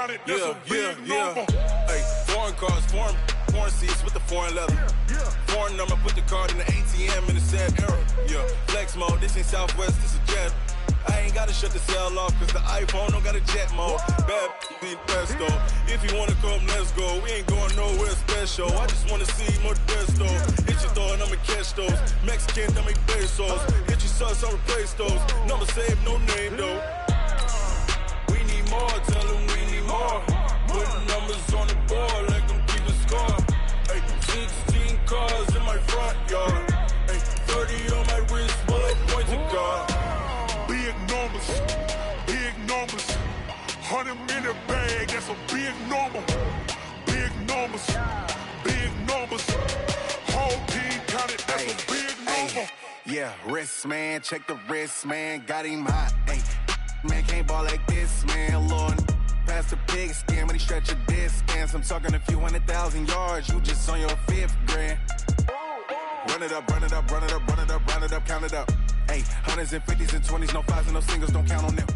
counted, that's a big number. Hey, foreign cars, foreign seats with the foreign leather. Foreign number, put the card in the ATM in the sad era. Yeah, flex mode, this ain't Southwest, this is jet. I ain't gotta shut the cell off, cause the iPhone don't got a jet mode. Bad be pesto. If you wanna come, let's go. We ain't going nowhere special. I just wanna see more Desto. Hit your throw and I'ma catch those. Mexican, I make pesos. Hit your sus, I'll replace those. Number saved, no name though. We need more, tell them we need more. Putting numbers on the board, like them keep a score. Hey, 16 cars in my front yard. Hey, 30 on my wrist, bullet points of God. Big numbers, big numbers. 100 minute bag, that's a big number. Big numbers, big numbers. Whole team counted, that's a big number. Yeah, wrist man, check the wrist man, got him hot. Ay, man can't ball like this, man. Lord, past the pig skin when he stretch a distance. I'm talking a few 100,000 yards, you just on your 5th grand. Run it up, run it up, run it up, run it up, run it up, count it up. Hey, hundreds and 50s and 20s, no 5s and no singles, don't count on them.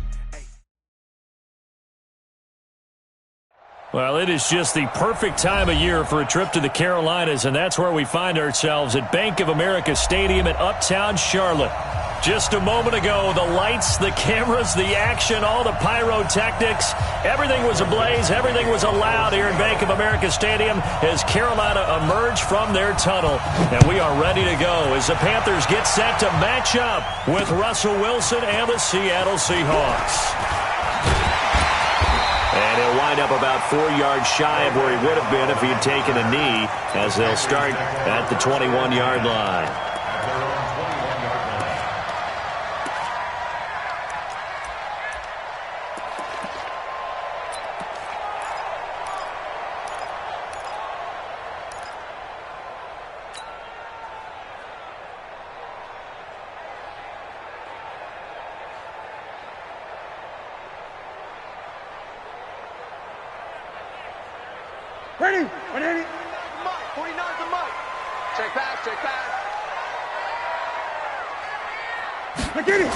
Well, it is just the perfect time of year for a trip to the Carolinas, and that's where we find ourselves at Bank of America Stadium in Uptown Charlotte. Just a moment ago, the lights, the cameras, the action, all the pyrotechnics, everything was ablaze, everything was allowed here in Bank of America Stadium as Carolina emerged from their tunnel. And we are ready to go as the Panthers get set to match up with Russell Wilson and the Seattle Seahawks. And he'll wind up about 4 yards shy of where he would have been if he had taken a knee, as they'll start at the 21-yard line. Ready? 180. Mike, 49 to Mike. Check pass, check pass. I get it.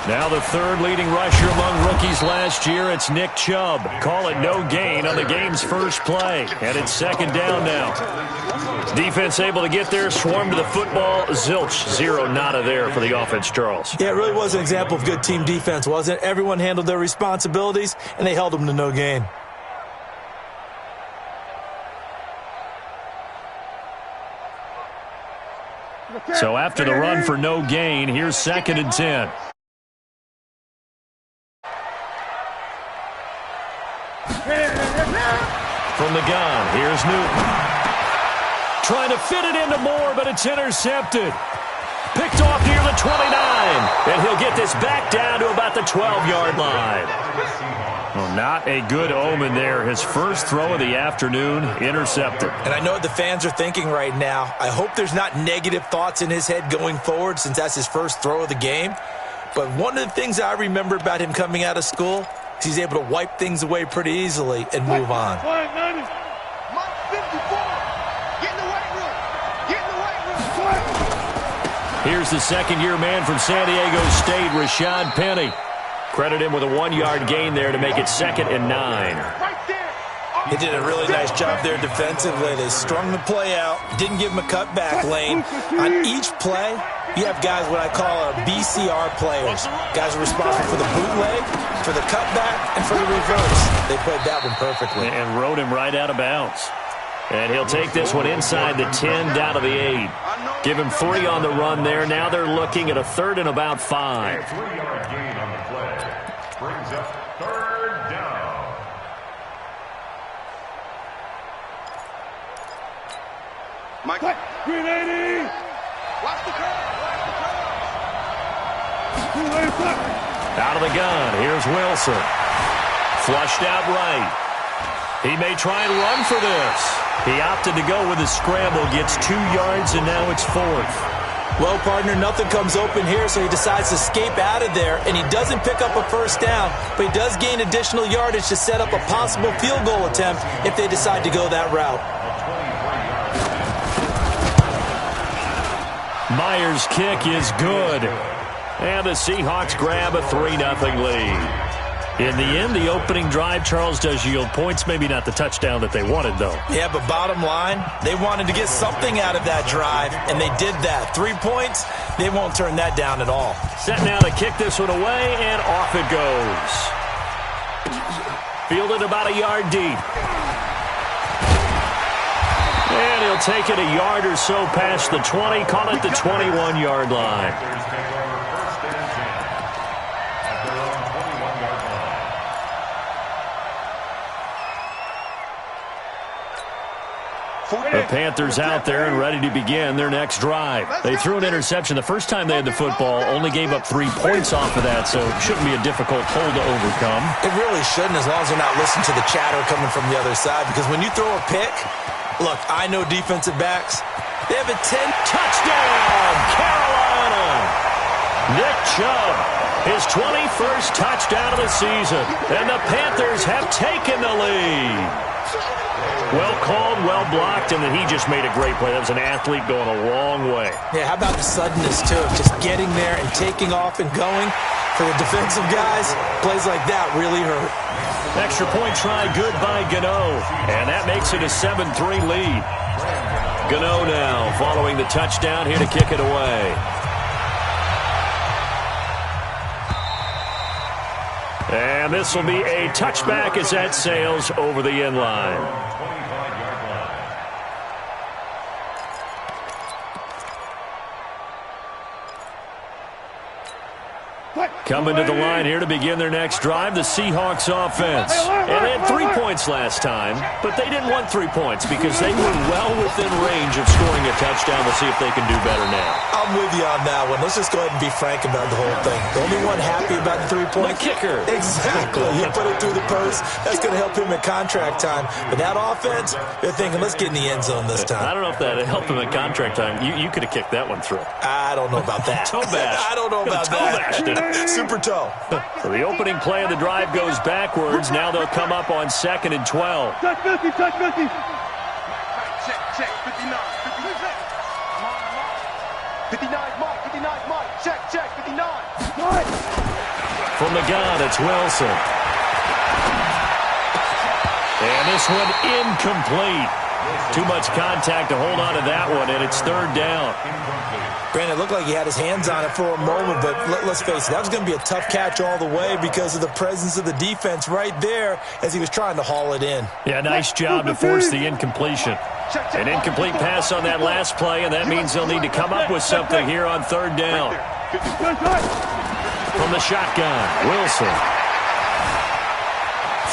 Now the third leading rusher among rookies last year, it's Nick Chubb. Call it no gain on the game's first play. And it's second down now. Defense able to get there, swarm to the football. Zilch, zero nada there for the offense, Charles. Yeah, it really was an example of good team defense, wasn't it? Everyone handled their responsibilities, and they held them to no gain. So after the run for no gain, here's 2nd and 10. From the gun, here's Newton. Trying to fit it into Moore, but it's intercepted. Picked off near the 29, and he'll get this back down to about the 12-yard line. Well, not a good omen there. His first throw of the afternoon, intercepted. And I know what the fans are thinking right now. I hope there's not negative thoughts in his head going forward since that's his first throw of the game. But one of the things I remember about him coming out of school is he's able to wipe things away pretty easily and move on. Mike 54. Get in the weight room. Get in the weight room. Here's the second-year man from San Diego State, Rashad Penny. Credit him with a 1-yard gain there to make it 2nd and 9. He did a really nice job there defensively. They strung the play out, didn't give him a cutback lane. On each play, you have guys what I call our BCR players. Guys are responsible for the bootleg, for the cutback, and for the reverse. They played that one perfectly. And rode him right out of bounds. And he'll take this one inside the 10 down to the 8. Give him 3 on the run there. Now they're looking at a 3rd and about 5. 3-yard gain on the play. Brings up 3rd down. Mike. 380. Watch the curve. Out of the gun. Here's Wilson. Flushed out right. He may try and run for this. He opted to go with a scramble. Gets 2 yards, and now it's 4th. Well, partner, nothing comes open here, so he decides to escape out of there, and he doesn't pick up a first down, but he does gain additional yardage to set up a possible field goal attempt if they decide to go that route. Myers' kick is good. And the Seahawks grab a 3-0 lead. In the end, the opening drive, Charles, does yield points. Maybe not the touchdown that they wanted, though. Yeah, but bottom line, they wanted to get something out of that drive, and they did that. 3 points, they won't turn that down at all. Set now to kick this one away, and off it goes. Fielded about a yard deep. And he'll take it a yard or so past the 20, call it the 21-yard line. The Panthers out there and ready to begin their next drive. They threw an interception the first time they had the football, only gave up 3 points off of that, so it shouldn't be a difficult hole to overcome. It really shouldn't, as long as they're not listening to the chatter coming from the other side, because when you throw a pick, look, I know defensive backs, they have a 10 touchdown, Carolina! Nick Chubb, his 21st touchdown of the season, and the Panthers have taken the lead. Well called, well blocked, and then he just made a great play. That was an athlete going a long way. Yeah, how about the suddenness, too, of just getting there and taking off and going? For the defensive guys, plays like that really hurt. Extra point try, good by Gano, and that makes it a 7-3 lead. Gano now following the touchdown here to kick it away. And this will be a touchback as that sails over the end line. Coming to the line here to begin their next drive, the Seahawks offense. And they had 3 points last time, but they didn't want 3 points because they were well within range of scoring a touchdown. We'll see if they can do better now. I'm with you on that one. Let's just go ahead and be frank about the whole thing. The only one happy about the 3 points? The kicker. Exactly. He put it through the post. That's going to help him at contract time. But that offense, they're thinking, let's get in the end zone this time. I don't know if that helped him at contract time. You could have kicked that one through. I don't know about that. Toe bash. I don't know about that. Super toe. So the opening play of the drive goes backwards. Now they'll come up on 2nd and 12. Check 50, check 50. Check, 59, 59, Mike, 59, Mike. Check, 59. From the gun, it's Wilson. And this one incomplete. Too much contact to hold on to that one, and it's 3rd down. Granted, it looked like he had his hands on it for a moment, but let's face it, that was going to be a tough catch all the way because of the presence of the defense right there as he was trying to haul it in. Yeah, nice job to force the incompletion. An incomplete pass on that last play, and that means they'll need to come up with something here on 3rd down. From the shotgun, Wilson.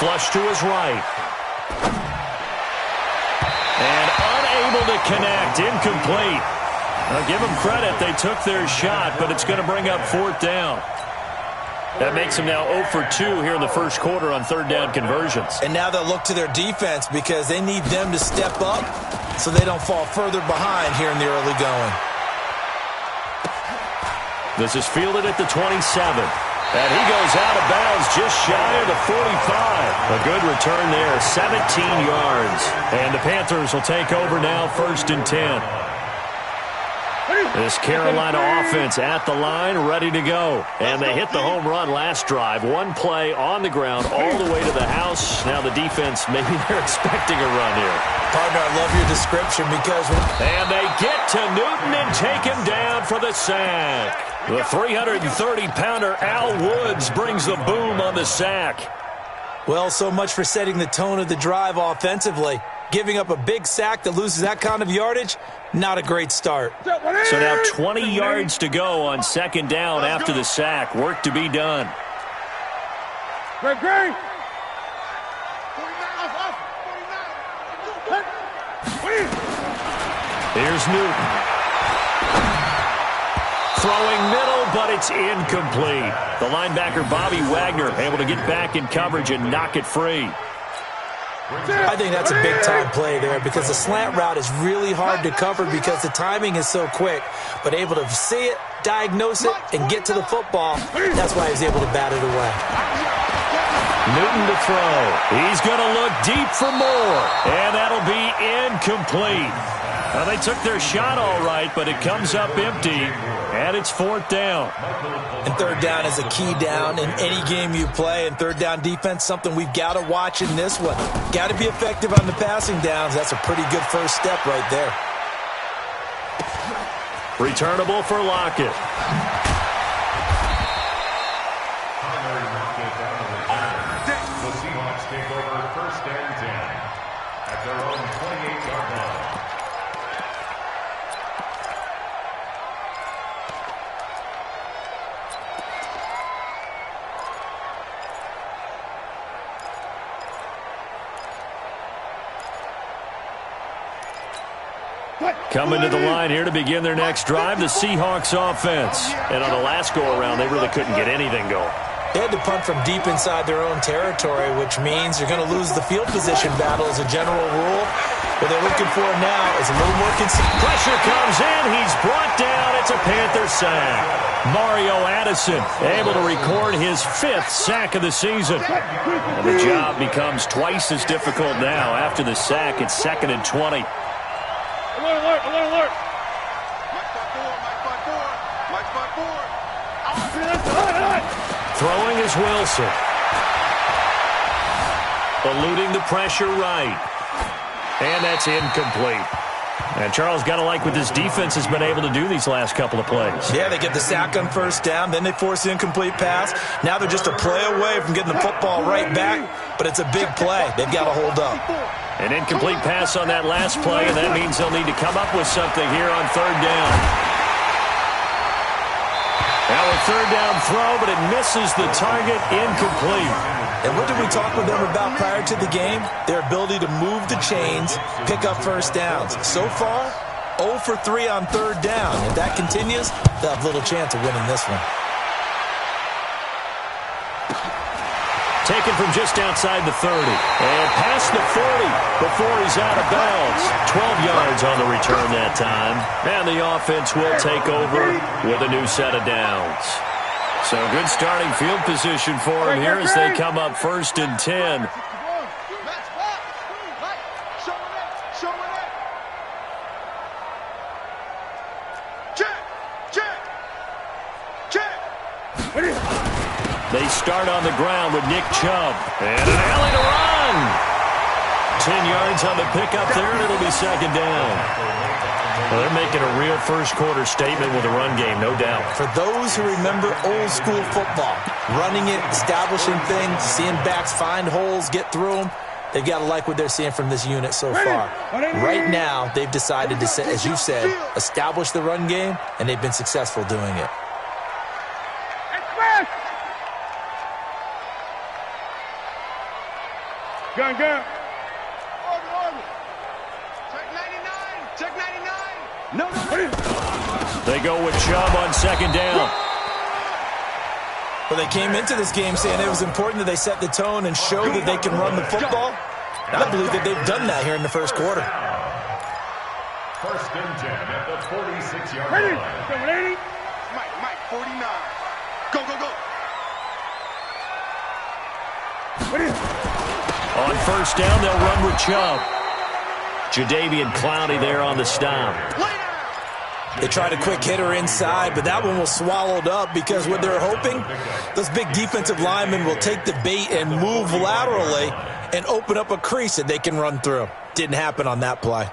Flush to his right. And unable to connect, incomplete. I'll give them credit. They took their shot, but it's going to bring up 4th down. That makes them now 0 for 2 here in the first quarter on 3rd down conversions. And now they'll look to their defense because they need them to step up so they don't fall further behind here in the early going. This is fielded at the 27. And he goes out of bounds just shy of the 45. A good return there, 17 yards. And the Panthers will take over now, 1st and 10. This Carolina offense at the line, ready to go. And they hit the home run last drive. One play on the ground all the way to the house. Now the defense, maybe they're expecting a run here. Partner, I love your description because... And they get to Newton and take him down for the sack. The 330-pounder Al Woods brings the boom on the sack. Well, so much for setting the tone of the drive offensively. Giving up a big sack that loses that kind of yardage, not a great start. So now 20 yards to go on 2nd down after the sack. Work to be done. Great. Here's Newton. Throwing middle, but it's incomplete. The linebacker, Bobby Wagner, able to get back in coverage and knock it free. I think that's a big-time play there because the slant route is really hard to cover because the timing is so quick. But able to see it, diagnose it, and get to the football, that's why he was able to bat it away. Newton to throw. He's going to look deep for more, and that'll be incomplete. Well, they took their shot all right, but it comes up empty, and it's 4th down. And 3rd down is a key down in any game you play, and 3rd down defense, something we've got to watch in this one. Got to be effective on the passing downs. That's a pretty good first step right there. Returnable for Lockett. The Seahawks take over 1st and 10 at their own 28-yard line. Coming to the line here to begin their next drive, the Seahawks offense. And on the last go-around, they really couldn't get anything going. They had to punt from deep inside their own territory, which means you're going to lose the field position battle as a general rule. What they're looking for now is a little more consistent. Pressure comes in. He's brought down. It's a Panther sack. Mario Addison able to record his 5th sack of the season. And the job becomes twice as difficult now. After the sack, it's 2nd and 20. Alert, alert, alert. Throwing is Wilson. Eluding the pressure right. And that's incomplete. And Charles, got to like what this defense has been able to do these last couple of plays. Yeah, they get the sack on 1st down, then they force the incomplete pass. Now they're just a play away from getting the football right back, but it's a big play. They've got to hold up. An incomplete pass on that last play, and that means they'll need to come up with something here on 3rd down. Now a 3rd down throw, but it misses the target, incomplete. And what did we talk with them about prior to the game? Their ability to move the chains, pick up 1st downs. So far, 0 for 3 on 3rd down. If that continues, they'll have little chance of winning this one. Taken from just outside the 30. And past the 40 before he's out of bounds. 12 yards on the return that time. And the offense will take over with a new set of downs. So good starting field position for him here as they come up 1st and 10. They start on the ground with Nick Chubb. And an alley to run. 10 yards on the pickup there, and it'll be 2nd down. Well, they're making a real first-quarter statement with a run game, no doubt. For those who remember old-school football, running it, establishing things, seeing backs find holes, get through them, they've got to like what they're seeing from this unit so far. Right now, they've decided to, as you said, establish the run game, and they've been successful doing it. Gun. Order. Check 99. No. They go with Chubb on 2nd down. Well, they came into this game saying it was important that they set the tone and show that they can run the football. And I believe that they've done that here in the 1st quarter. 1st and 10 at the 46-yard line. Ready? Mike, 49. Go. Ready? On 1st down, they'll run with Chubb. Jadeveon Clowney there on the stop. They tried a quick hitter inside, but that one was swallowed up because what they're hoping, those big defensive linemen will take the bait and move laterally and open up a crease that they can run through. Didn't happen on that play.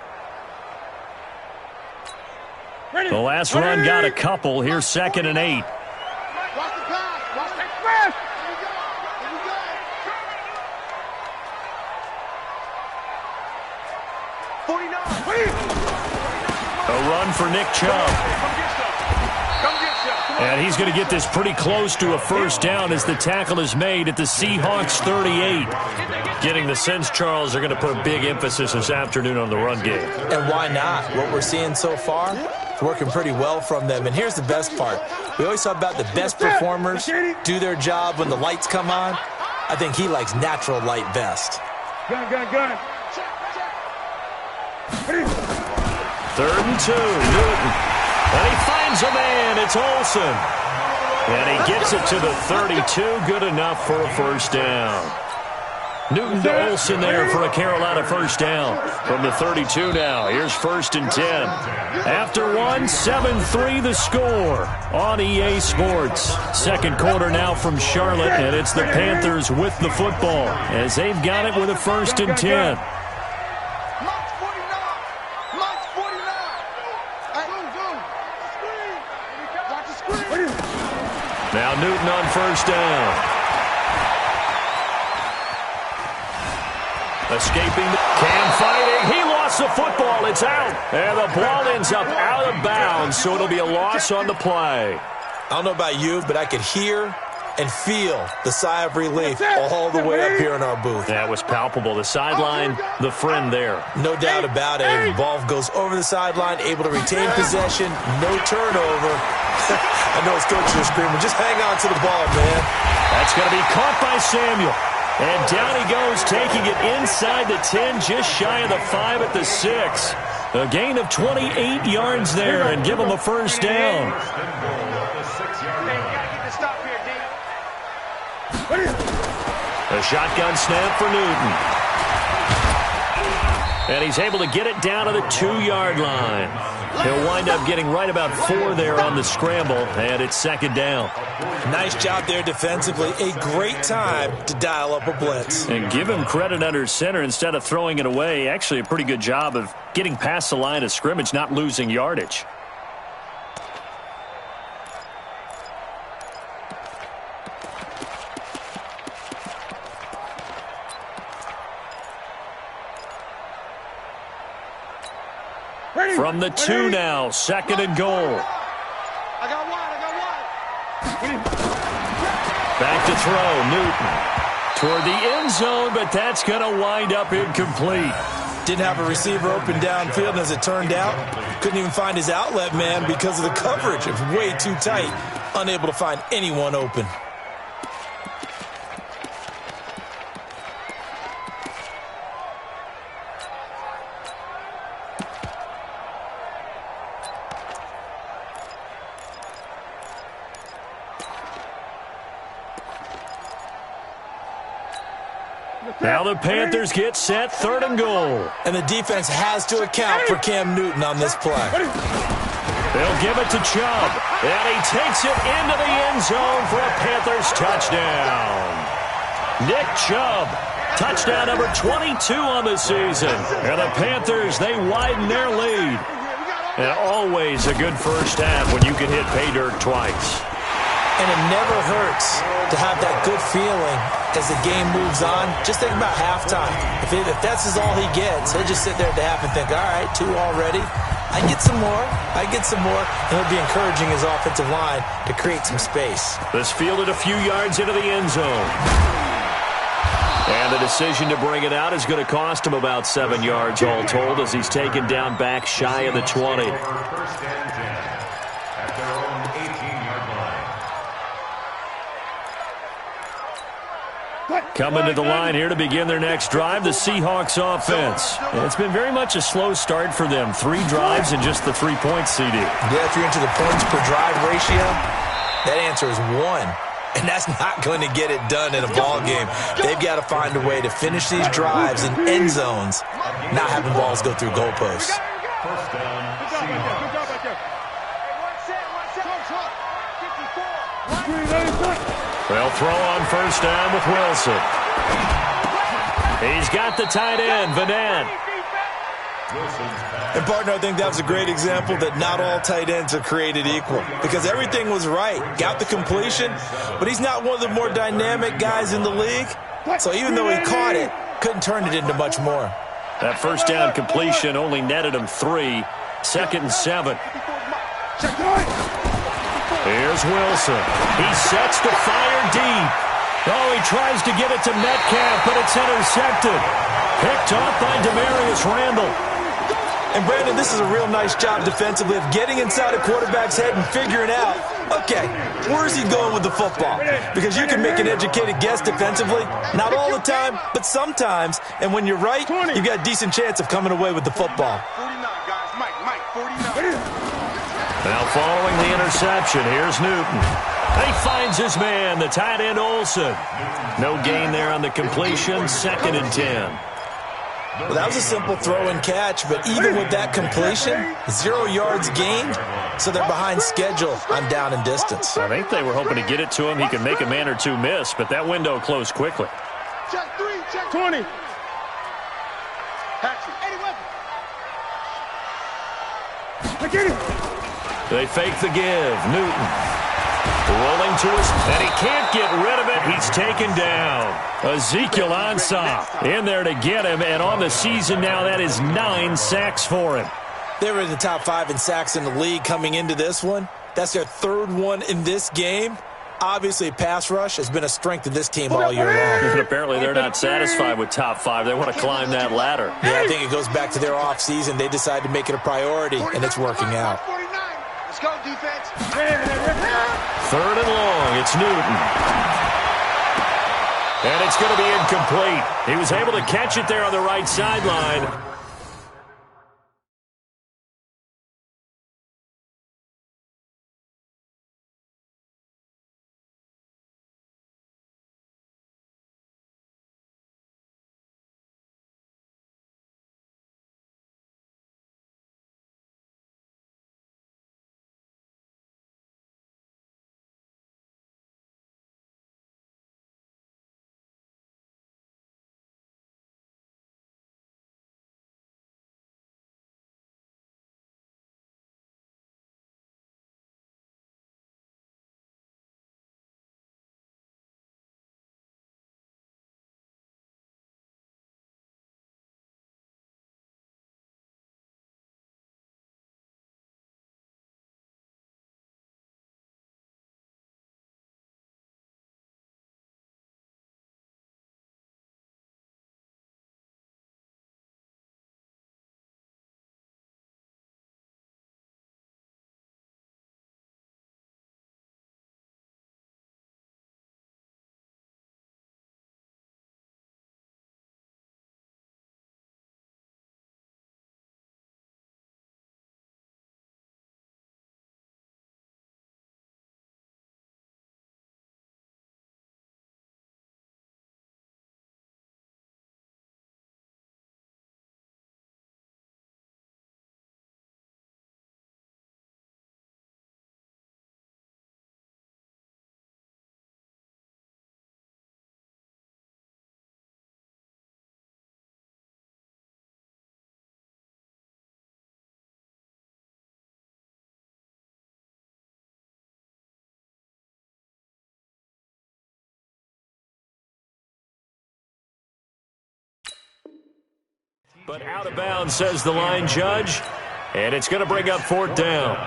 The last run got a couple. Here's 2nd and 8. Watch the pass. Watch the pass. A run for Nick Chubb. And he's going to get this pretty close to a 1st down as the tackle is made at the Seahawks 38. Getting the sense, Charles, they're going to put a big emphasis this afternoon on the run game. And why not? What we're seeing so far, it's working pretty well from them. And here's the best part. We always talk about the best performers do their job when the lights come on. I think he likes natural light best. Gun. 3rd and 2, Newton. And he finds a man. It's Olsen. And he gets it to the 32. Good enough for a 1st down. Newton to Olsen there for a Carolina first down. From the 32 now, here's 1st and 10. After one, 7-3 the score on EA Sports. Second quarter now from Charlotte, and it's the Panthers with the football as they've got it with a 1st and 10. Now Newton on first down. Escaping, Cam fighting, he lost the football, it's out. And the ball ends up out of bounds, so it'll be a loss on the play. I don't know about you, but I could hear and feel the sigh of relief all the way up here in our booth. That was palpable. The sideline, the friend there. No doubt about it. The ball goes over the sideline, able to retain possession, no turnover. I know his coaches are screaming, just hang on to the ball, man. That's going to be caught by Samuel. And down he goes, taking it inside the 10, just shy of the 5 at the 6. A gain of 28 yards there and give him a first down. A shotgun snap for Newton. And he's able to get it down to the 2-yard line. He'll wind up getting right about 4 there on the scramble, and it's 2nd down. Nice job there defensively. A great time to dial up a blitz. And give him credit under center instead of throwing it away. Actually a pretty good job of getting past the line of scrimmage, not losing yardage. From the 2 now, 2nd and goal. I got wide. Back to throw, Newton. Toward the end zone, but that's going to wind up incomplete. Didn't have a receiver open downfield, and as it turned out, couldn't even find his outlet man because of the coverage. It was way too tight, unable to find anyone open. Now the Panthers get set, 3rd and goal. And the defense has to account for Cam Newton on this play. They'll give it to Chubb, and he takes it into the end zone for a Panthers touchdown. Nick Chubb, touchdown number 22 on the season. And the Panthers, they widen their lead. And always a good first half when you can hit pay dirt twice. And it never hurts to have that good feeling as the game moves on. Just think about halftime. If that's all he gets, he'll just sit there at the half and think, all right, 2 already. I get some more. And he'll be encouraging his offensive line to create some space. This fielded a few yards into the end zone. And the decision to bring it out is going to cost him about 7 yards all told as he's taken down back shy of the 20. First and 10 at their own 18-yard line. Coming to the line here to begin their next drive, the Seahawks offense. And it's been very much a slow start for them. 3 drives and just the 3-point CD. Yeah, if you're into the points per drive ratio, that answer is 1. And that's not going to get it done in a ball game. They've got to find a way to finish these drives in end zones, not having balls go through goalposts. First down, Seahawks. They'll throw on first down with Wilson. He's got the tight end, Vanette. And, partner, I think that was a great example that not all tight ends are created equal because everything was right. Got the completion, but he's not one of the more dynamic guys in the league. So even though he caught it, couldn't turn it into much more. That first down completion only netted him 3. 2nd and 7. Here's Wilson. He sets to fire deep. Oh, he tries to get it to Metcalf, but it's intercepted. Picked off by Demarius Randall. And, Brandon, this is a real nice job defensively of getting inside a quarterback's head and figuring out, okay, where's he going with the football? Because you can make an educated guess defensively, not all the time, but sometimes. And when you're right, you've got a decent chance of coming away with the football. 49, guys. Mike, 49. Now following the interception, here's Newton. He finds his man, the tight end Olsen. No gain there on the completion, 2nd and 10. Well, that was a simple throw and catch, but even with that completion, 0 yards gained, so they're behind schedule on down and distance. I think they were hoping to get it to him. He could make a man or two miss, but that window closed quickly. Check 3, check 20. Hatchet. 81. I get it. They fake the give. Newton rolling to his, and he can't get rid of it. He's taken down. Ezekiel Ansah in there to get him, and on the season now, that is 9 sacks for him. They were in the top 5 in sacks in the league coming into this one. That's their 3rd one in this game. Obviously, pass rush has been a strength of this team all year long. But apparently, they're not satisfied with top 5. They want to climb that ladder. Yeah, I think it goes back to their offseason. They decided to make it a priority, and it's working out. Let's go, defense. 3rd and long. It's Newton. And it's going to be incomplete. He was able to catch it there on the right sideline. But out of bounds, says the line judge. And it's going to bring up 4th down.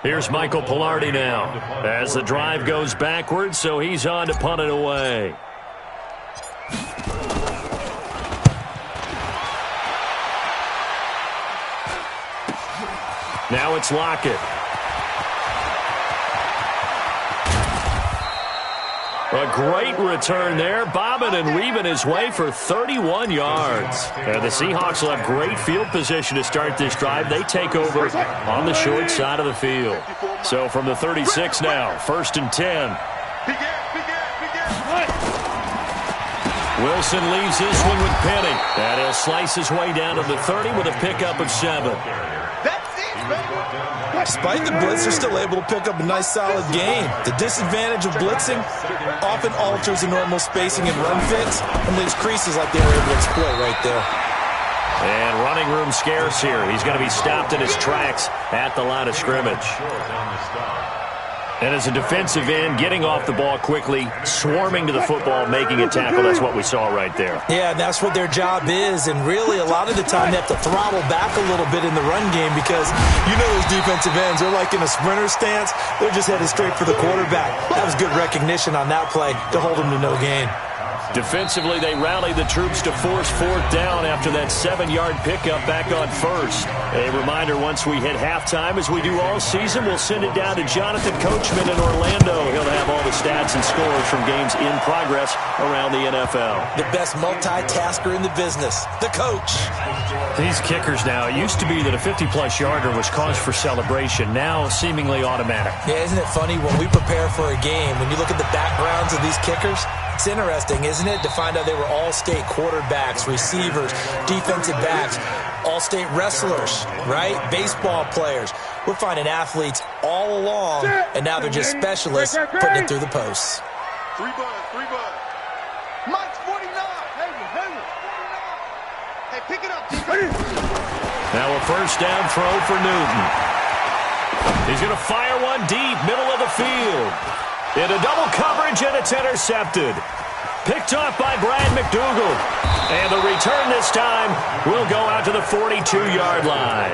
Here's Michael Pilardi now as the drive goes backwards, so he's on to punt it away. Now it's Lockett. A great return there, bobbing and weaving his way for 31 yards. And the Seahawks will have great field position to start this drive. They take over on the short side of the field. So from the 36 now, 1st and 10. Wilson leaves this one with Penny. And he'll slice his way down to the 30 with a pickup of 7. Despite the blitz, they're still able to pick up a nice, solid gain. The disadvantage of blitzing often alters the normal spacing and run fits and leaves creases like they were able to exploit right there. And running room scarce here. He's going to be stopped in his tracks at the line of scrimmage. And as a defensive end, getting off the ball quickly, swarming to the football, making a tackle, that's what we saw right there. Yeah, and that's what their job is. And really, a lot of the time, they have to throttle back a little bit in the run game because you know those defensive ends, they're like in a sprinter stance. They're just headed straight for the quarterback. That was good recognition on that play to hold them to no gain. Defensively, they rallied the troops to force 4th down after that 7-yard pickup back on 1st. A reminder, once we hit halftime, as we do all season, we'll send it down to Jonathan Coachman in Orlando. He'll have all the stats and scores from games in progress around the NFL. The best multitasker in the business, the coach. These kickers now, it used to be that a 50-plus yarder was cause for celebration, now seemingly automatic. Yeah, isn't it funny when we prepare for a game, when you look at the backgrounds of these kickers, it's interesting, isn't it, to find out they were all-state quarterbacks, receivers, defensive backs, all-state wrestlers, right? Baseball players. We're finding athletes all along, and now they're just specialists putting it through the posts. 3 buds. Mike's 49. Hey, 49. Hey, pick it up. Now a first down throw for Newton. He's going to fire one deep, middle of the field. Into double coverage, and it's intercepted. Picked off by Brad McDougal. And the return this time will go out to the 42-yard line.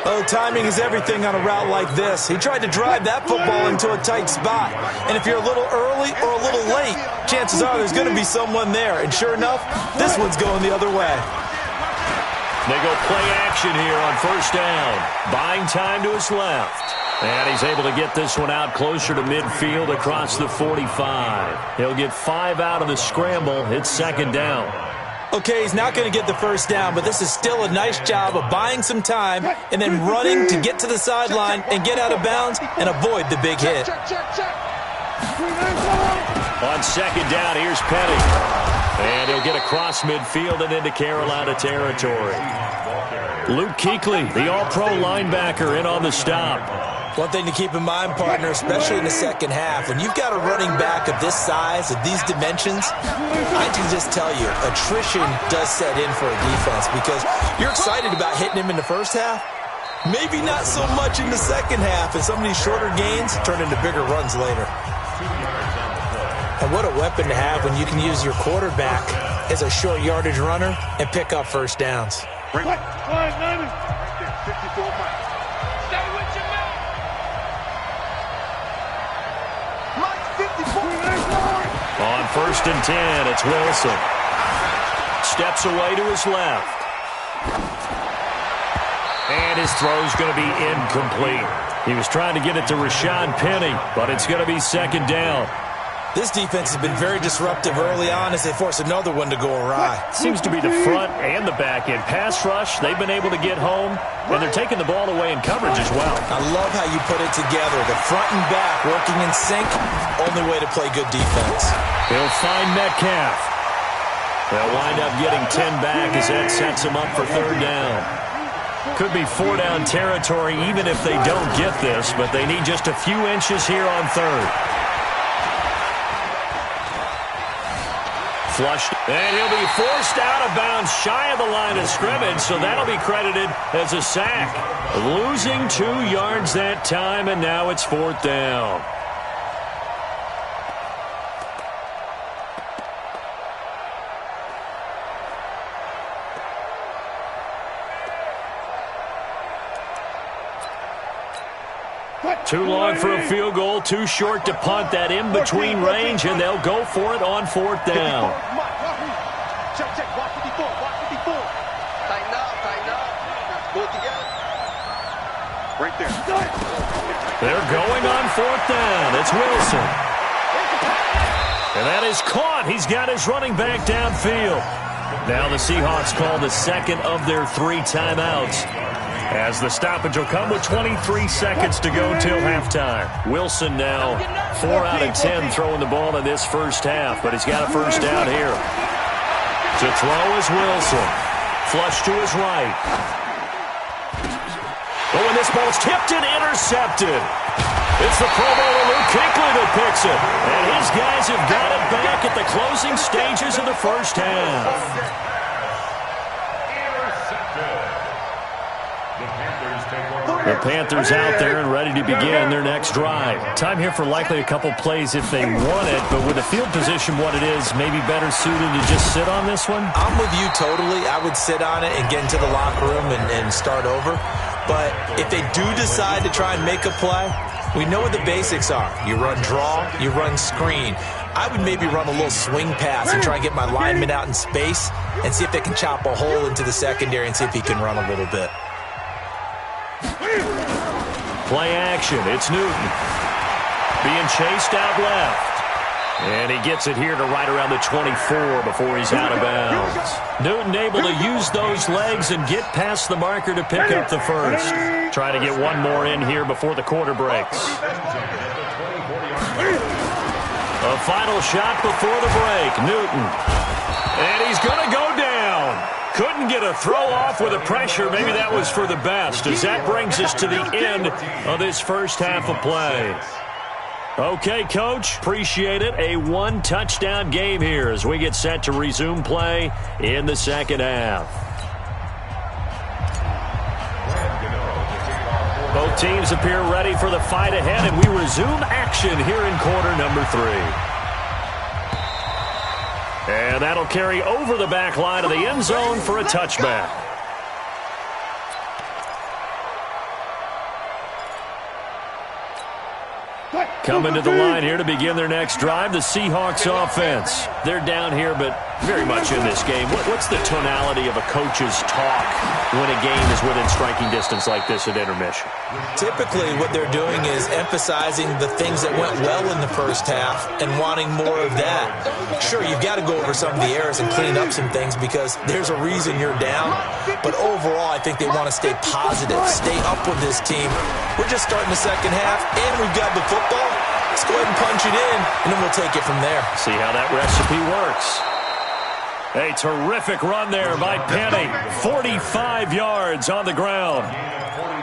Oh, timing is everything on a route like this. He tried to drive that football into a tight spot. And if you're a little early or a little late, chances are there's going to be someone there. And sure enough, this one's going the other way. They go play action here on first down. Buying time to his left. And he's able to get this one out closer to midfield across the 45. He'll get 5 out of the scramble. It's second down. Okay, he's not going to get the first down, but this is still a nice job of buying some time and then running to get to the sideline and get out of bounds and avoid the big hit. On second down, here's Petty. And he'll get across midfield and into Carolina territory. Luke Kuechly, the all-pro linebacker, in on the stop. One thing to keep in mind, partner, especially in the second half, when you've got a running back of this size, of these dimensions, I can just tell you, attrition does set in for a defense because you're excited about hitting him in the first half. Maybe not so much in the second half, and some of these shorter gains turn into bigger runs later. And what a weapon to have when you can use your quarterback as a short yardage runner and pick up first downs. Bring it. 54 miles. Stay with your man. Mike's 54. On first and 10, it's Wilson. Steps away to his left. And his throw's going to be incomplete. He was trying to get it to Rashad Penny, but it's going to be second down. This defense has been very disruptive early on as they force another one to go awry. Seems to be the front and the back end. Pass rush, they've been able to get home, and they're taking the ball away in coverage as well. I love how you put it together. The front and back working in sync, only way to play good defense. He'll find Metcalf. They'll wind up getting 10 back as that sets him up for third down. Could be 4-down territory even if they don't get this, but they need just a few inches here on third. Flushed, and he'll be forced out of bounds shy of the line of scrimmage, so that'll be credited as a sack. Losing 2 yards that time, and now it's fourth down. Too long for a field goal, too short to punt that in-between range, and they'll go for it on fourth down. Check, watch 54, watch 54. Tighten up. Pull it together. Right there. They're going on fourth down. It's Wilson. And that is caught. He's got his running back downfield. Now the Seahawks call the second of their 3 timeouts, as the stoppage will come with 23 seconds to go till halftime. Wilson now 4 out of 10 throwing the ball in this first half, but he's got a first down here. To throw is Wilson. Flush to his right. Oh, and this ball's tipped and intercepted. It's the Pro Bowler Luke Kuechly that picks it. And his guys have got it back at the closing stages of the first half. The Panthers out there and ready to begin their next drive. Time here for likely a couple plays if they want it, but with the field position what it is, maybe better suited to just sit on this one? I'm with you totally. I would sit on it and get into the locker room and start over. But if they do decide to try and make a play, we know what the basics are. You run draw, you run screen. I would maybe run a little swing pass and try and get my lineman out in space and see if they can chop a hole into the secondary and see if he can run a little bit. Play action. It's Newton. Being chased out left. And he gets it here to right around the 24 before he's out of bounds. Newton able to use those legs and get past the marker to pick up the first. Try to get one more in here before the quarter breaks. A final shot before the break. Newton. And he's going to go down. Couldn't get a throw off with the pressure. Maybe that was for the best, as that brings us to the end of this first half of play. Okay, Coach, appreciate it. A one-touchdown game here as we get set to resume play in the second half. Both teams appear ready for the fight ahead, and we resume action here in quarter number 3. And that'll carry over the back line of the end zone for a touchback. Coming to the line here to begin their next drive, the Seahawks offense. They're down here, but very much in this game. What's the tonality of a coach's talk when a game is within striking distance like this at intermission? Typically, what they're doing is emphasizing the things that went well in the first half and wanting more of that. Sure, you've got to go over some of the errors and clean up some things because there's a reason you're down. But overall, I think they want to stay positive, stay up with this team. We're just starting the second half, and we've got the football. Let's go ahead and punch it in, and then we'll take it from there. See how that recipe works. A terrific run there by Penny. 45 yards on the ground.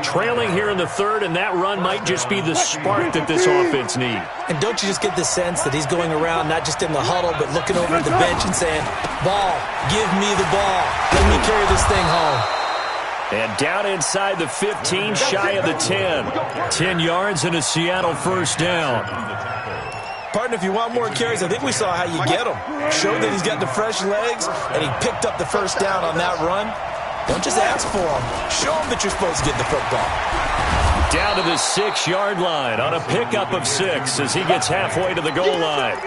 Trailing here in the third, and that run might just be the spark that this offense needs. And don't you just get the sense that he's going around not just in the huddle, but looking over at the bench and saying, ball, give me the ball. Let me carry this thing home. And down inside the 15, shy of the 10. 10 yards and a Seattle first down. Partner, if you want more carries, I think we saw how you get them. Showed that he's got the fresh legs, and he picked up the first down on that run. Don't just ask for them. Show them that you're supposed to get the football. Down to the 6-yard line on a pickup of 6 as he gets halfway to the goal line.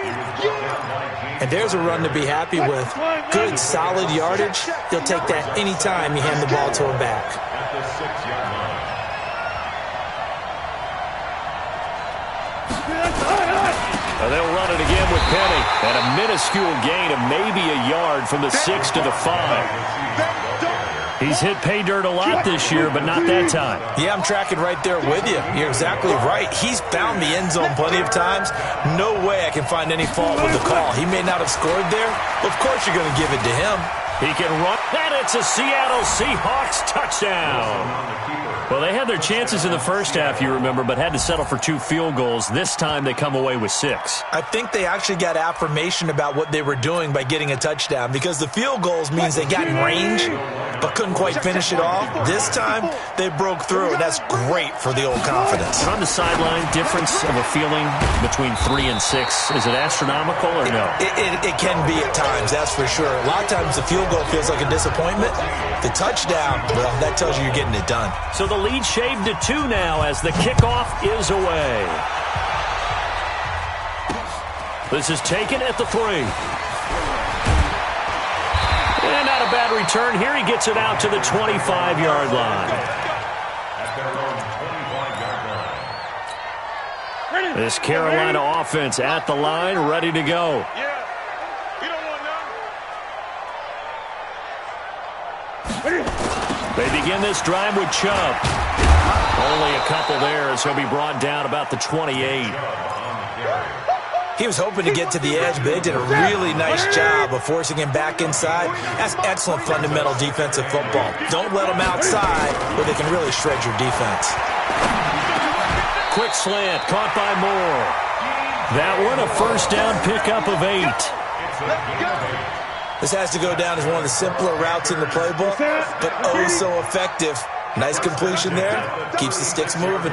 And there's a run to be happy with. Good, solid yardage. He'll take that anytime you hand the ball to him back. They'll run it again with Penny. And a minuscule gain of maybe a yard from the 6 to the 5. He's hit pay dirt a lot this year, but not that time. Yeah, I'm tracking right there with you. You're exactly right. He's found the end zone plenty of times. No way I can find any fault with the call. He may not have scored there, but of course you're going to give it to him. He can run, and it's a Seattle Seahawks touchdown. Well, they had their chances in the first half, you remember, but had to settle for 2 field goals. This time they come away with 6. I think they actually got affirmation about what they were doing by getting a touchdown because the field goals means they got in range but couldn't quite finish it off. This time they broke through, and that's great for the old confidence. And on the sideline, difference of a feeling between 3 and 6, is it astronomical or no? It can be at times, that's for sure. A lot of times the field goal feels like a disappointment. The touchdown, well, that tells you you're getting it done. So the lead shaved to 2 now as the kickoff is away. This is taken at the 3. And not a bad return here. He gets it out to the 25-yard line. This Carolina offense at the line, ready to go. They begin this drive with Chubb. Only a couple there as he'll be brought down about the 28. He was hoping to get to the edge, but they did a really nice job of forcing him back inside. That's excellent fundamental defensive football. Don't let them outside where they can really shred your defense. Quick slant, caught by Moore. That one, a first down pickup of 8. This has to go down as one of the simpler routes in the playbook, but oh so effective. Nice completion there. Keeps the sticks moving.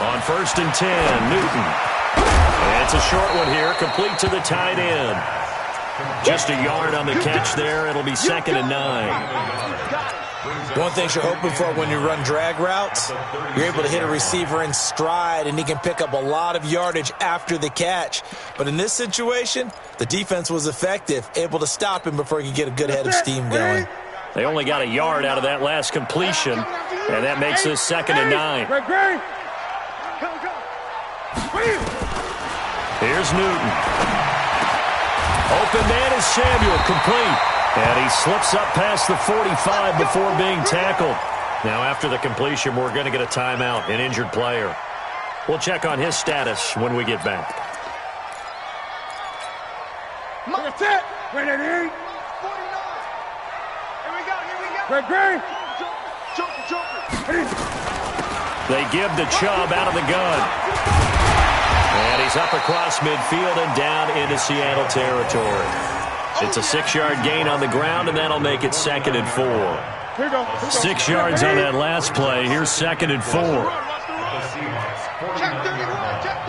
On 1st and 10, Newton. And it's a short one here, complete to the tight end. Just a yard on the catch there. It'll be 2nd and 9. One thing you're hoping for when you run drag routes, you're able to hit a receiver in stride, and he can pick up a lot of yardage after the catch. But in this situation, the defense was effective, able to stop him before he could get a good head of steam going. They only got a yard out of that last completion, and that makes this 2nd and 9. Here's Newton. Open man is Samuel, complete. And he slips up past the 45 before being tackled. Now after the completion, we're going to get a timeout, an injured player. We'll check on his status when we get back. That's it. Wait, 49. Here we go. Great. Joker. They give the Chubb out of the gun. And he's up across midfield and down into Seattle territory. It's a 6-yard gain on the ground, and that'll make it 2nd and 4. Here we go. 6 yards on that last play. Here's 2nd and 4. Check 31. Check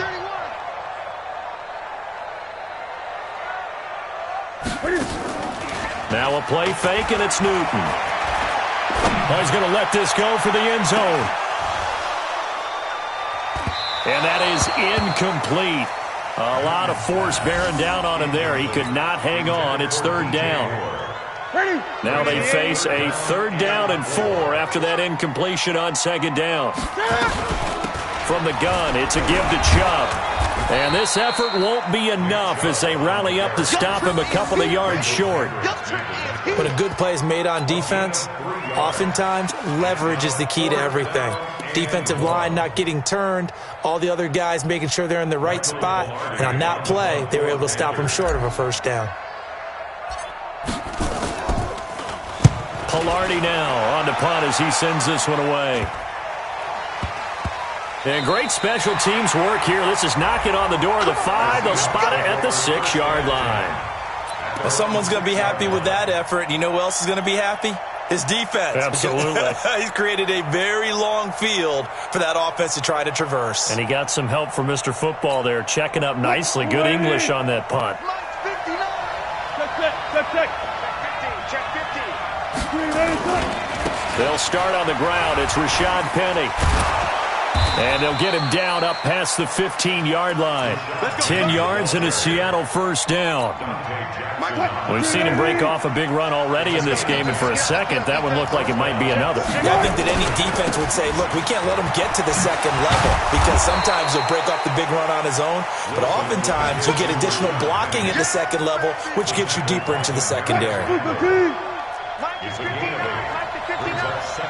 31. Now a play fake, and it's Newton. Oh, he's going to let this go for the end zone. And that is incomplete. A lot of force bearing down on him there. He could not hang on. It's 3rd down. Now they face a 3rd down and 4 after that incompletion on 2nd down. From the gun, it's a give to Chubb. And this effort won't be enough as they rally up to stop him a couple of yards short. When a good play is made on defense, oftentimes leverage is the key to everything. Defensive line not getting turned, all the other guys making sure they're in the right spot, and on that play, they were able to stop him short of a 1st down. Pilardi now on the punt as he sends this one away. And great special teams work here. This is knocking on the door of the 5. They'll spot it at the 6-yard line. Well, someone's going to be happy with that effort. You know who else is going to be happy? His defense. Absolutely. He's created a very long field for that offense to try to traverse. And he got some help from Mr. Football there, checking up nicely. Good English on that punt. Check 15. They'll start on the ground. It's Rashad Penny. And they'll get him down up past the 15-yard line. 10 yards and a Seattle 1st down. We've seen him break off a big run already in this game, and for a second, that one looked like it might be another. Yeah, I think that any defense would say, look, we can't let him get to the 2nd level because sometimes he'll break off the big run on his own, but oftentimes you get additional blocking at the 2nd level, which gets you deeper into the secondary.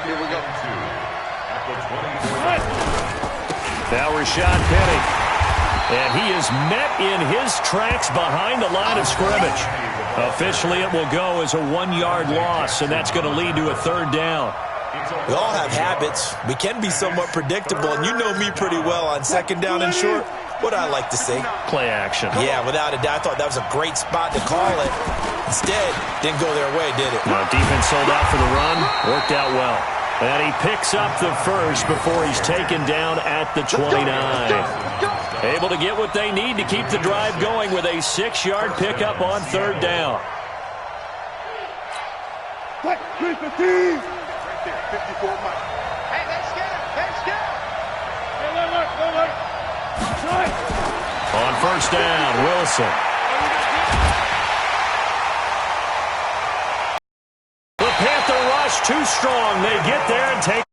Here we go. Now Rashad Penny. And he is met in his tracks behind the line of scrimmage. Officially, it will go as a 1-yard loss, and that's going to lead to a 3rd down. We all have habits. We can be somewhat predictable, and you know me pretty well on 2nd down and short. What I like to see. Play action. Yeah, without a doubt. I thought that was a great spot to call it. Instead, didn't go their way, did it? No, defense sold out for the run. Worked out well. And he picks up the 1st before he's taken down at the 29. Able to get what they need to keep the drive going with a 6-yard pickup on 3rd down. 54 Mike. Hey, they scared. On 1st down, Wilson. The Panther rush too strong. They get there and take